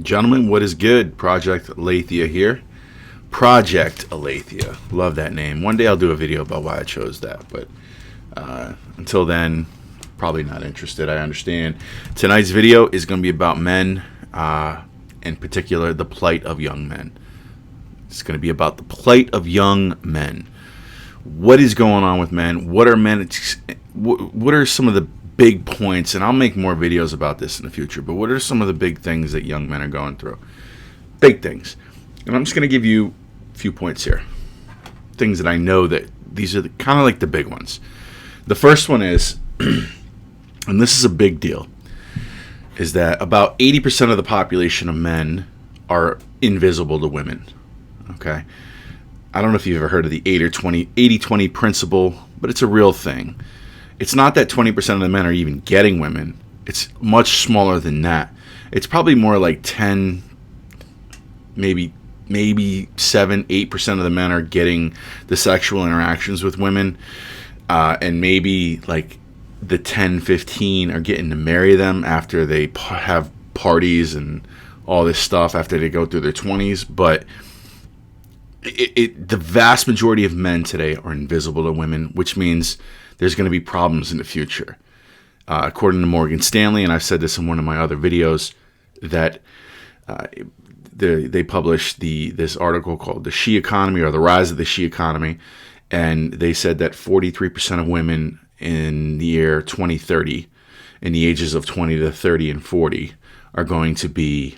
Gentlemen, what is good? Project Aletheia here. Project Aletheia. Love that name. One day I'll do a video about why I chose that, but until then, probably not interested. I understand. Tonight's video is going to be about men, in particular, the plight of young men. It's going to be about the plight of young men. What is going on with men? What are men? What are some of the big points? And I'll make more videos about this in the future. But what are some of the big things that young men are going through? Big things. And I'm just going to give you a few points here. Things that I know that these are kind of like the big ones. The first one is, and this is a big deal, is that about 80% of the population of men are invisible to women. Okay? I don't know if you've ever heard of the 80-20 principle, but it's a real thing. It's not that 20% of the men are even getting women. It's much smaller than that. It's probably more like 10, maybe 7, 8% of the men are getting the sexual interactions with women. And maybe like the 10, 15 are getting to marry them after they have parties and all this stuff after they go through their 20s. But the vast majority of men today are invisible to women, which means there's going to be problems in the future. According to Morgan Stanley, and I've said this in one of my other videos, that they published this article called The She Economy, or The Rise of the She Economy, and they said that 43% of women in the year 2030, in the ages of 20 to 30 and 40, are going to be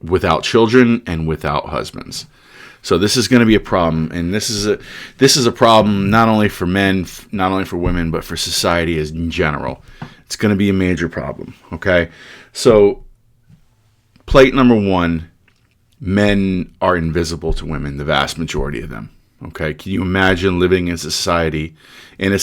without children and without husbands. So this is going to be a problem, and this is a problem not only for men, not only for women, but for society as in general. It's going to be a major problem. Okay, so plight number one: men are invisible to women. The vast majority of them. Okay, can you imagine living in society in a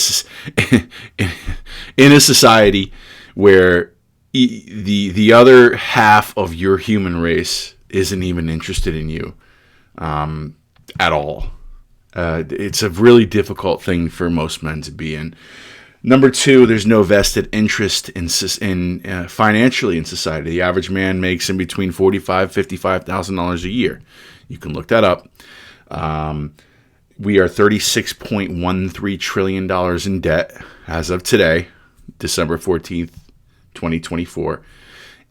society where the other half of your human race isn't even interested in you at all? It's a really difficult thing for most men to be in. Number two, there's no vested interest in financially in society. The average man makes in between $45,000-$55,000 a year. You can look that up. We are $36.13 trillion in debt as of today, December 14th, 2024,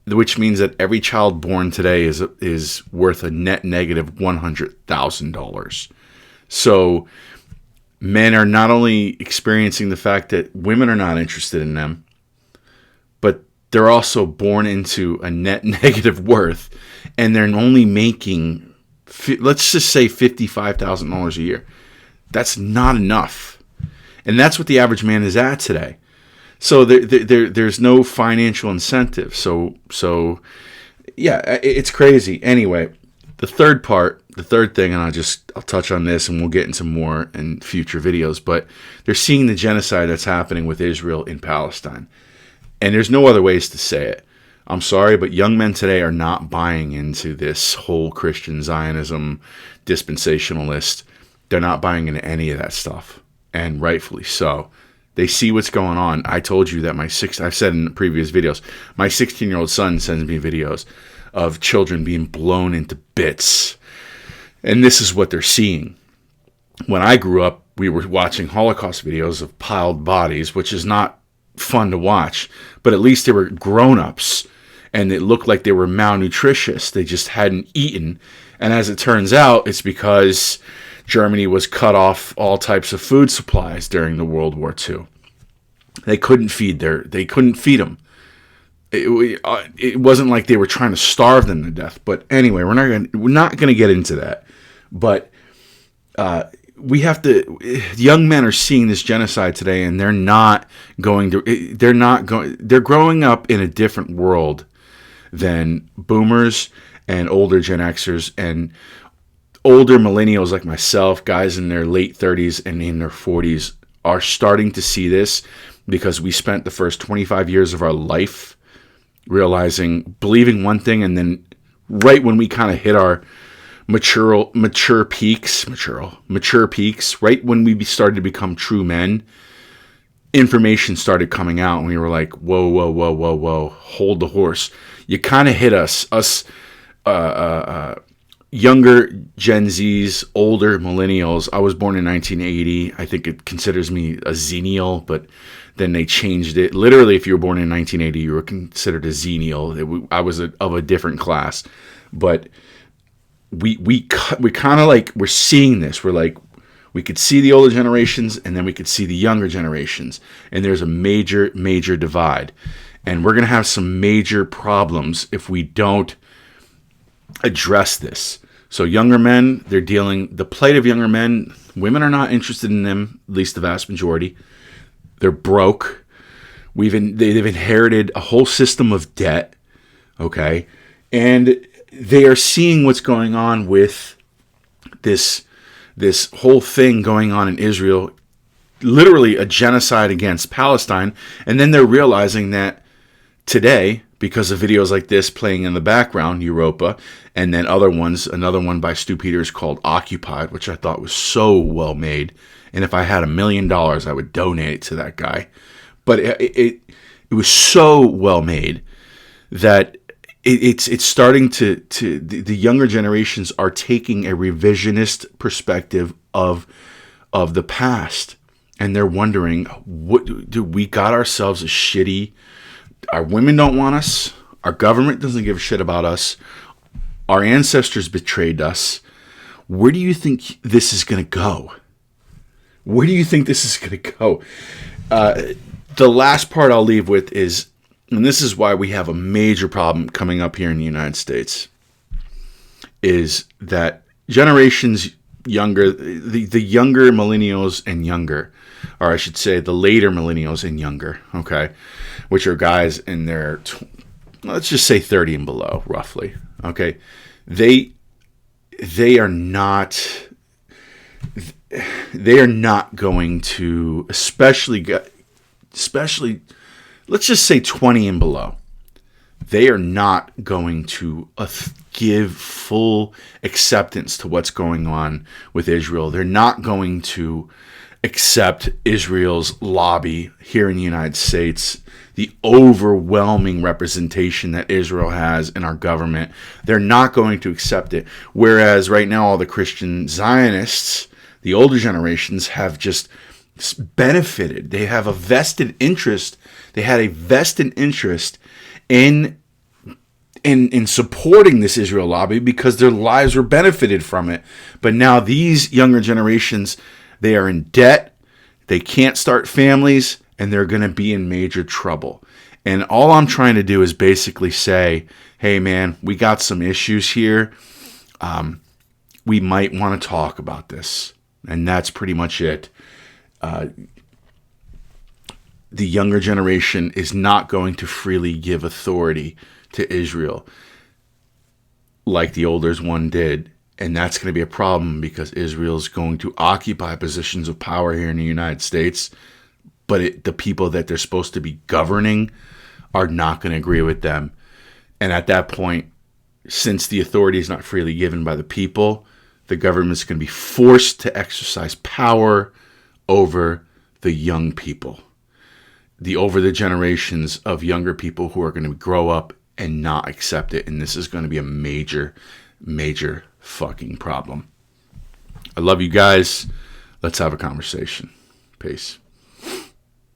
which means that every child born today is worth a net negative $100,000. So men are not only experiencing the fact that women are not interested in them, but they're also born into a net negative worth, and they're only making, let's just say, $55,000 a year. That's not enough. And that's what the average man is at today. So there's no financial incentive. So yeah, it's crazy. Anyway, the third thing, and I'll touch on this, and we'll get into more in future videos, but they're seeing the genocide that's happening with Israel in Palestine. And there's no other ways to say it. I'm sorry, but young men today are not buying into this whole Christian Zionism dispensationalist. They're not buying into any of that stuff, and rightfully so. They see what's going on. I told you that I've said in previous videos, my 16-year-old son sends me videos of children being blown into bits. And this is what they're seeing. When I grew up, we were watching Holocaust videos of piled bodies, which is not fun to watch, but at least they were grown-ups, and it looked like they were malnutritious. They just hadn't eaten. And as it turns out, it's because Germany was cut off all types of food supplies during the World War II. They couldn't feed them. It wasn't like they were trying to starve them to death. But anyway, we're not going to get into that. But young men are seeing this genocide today, and they're growing up in a different world than boomers and older Gen Xers and older millennials like myself, guys in their late 30s and in their 40s, are starting to see this because we spent the first 25 years of our life believing one thing, and then right when we kind of hit our mature peaks, right when we started to become true men, information started coming out, and we were like, whoa, hold the horse. you kind of hit us younger Gen Zs, older millennials. I was born in 1980. I think it considers me a Xennial, but then they changed it. Literally, if you were born in 1980, you were considered a Xennial. I was of a different class, but we kind of like, we're seeing this. We're like, we could see the older generations, and then we could see the younger generations, and there's a major divide, and we're gonna have some major problems if we don't address this. So younger men, they're dealing the plight of younger men. Women are not interested in them, at least the vast majority. They're broke. They've inherited a whole system of debt. Okay, and they are seeing what's going on with this whole thing going on in Israel, literally a genocide against Palestine, and then they're realizing that today, because of videos like this playing in the background, Europa, and then another one by Stu Peters called Occupied, which I thought was so well made. And if I had $1 million, I would donate it to that guy. But it was so well made that it's starting to the younger generations are taking a revisionist perspective of the past, and they're wondering, what do we got ourselves a shitty? Our women don't want us. Our government doesn't give a shit about us. Our ancestors betrayed us. Where do you think this is going to go? Where do you think this is going to go? The last part I'll leave with is, and this is why we have a major problem coming up here in the United States, is that generations younger, the younger millennials and younger, or I should say the later millennials and younger, okay, which are guys in their, let's just say 30 and below, roughly, okay, they are not going to, especially let's just say 20 and below, they are not going to give full acceptance to what's going on with Israel. They're not going to accept Israel's lobby here in the United States, the overwhelming representation that Israel has in our government. They're not going to accept it. Whereas right now, all the Christian Zionists, the older generations, have just benefited. They have a vested interest. They had a vested interest in supporting this Israel lobby because their lives were benefited from it. But now these younger generations, they are in debt, they can't start families, and they're going to be in major trouble. And all I'm trying to do is basically say, hey man, we got some issues here. We might want to talk about this. And that's pretty much it. The younger generation is not going to freely give authority to Israel like the older one did. And that's going to be a problem because Israel is going to occupy positions of power here in the United States. But the people that they're supposed to be governing are not going to agree with them. And at that point, since the authority is not freely given by the people, the government is going to be forced to exercise power over the young people. Over the generations of younger people who are going to grow up and not accept it. And this is going to be a major fucking problem. I love you guys. Let's have a conversation. Peace.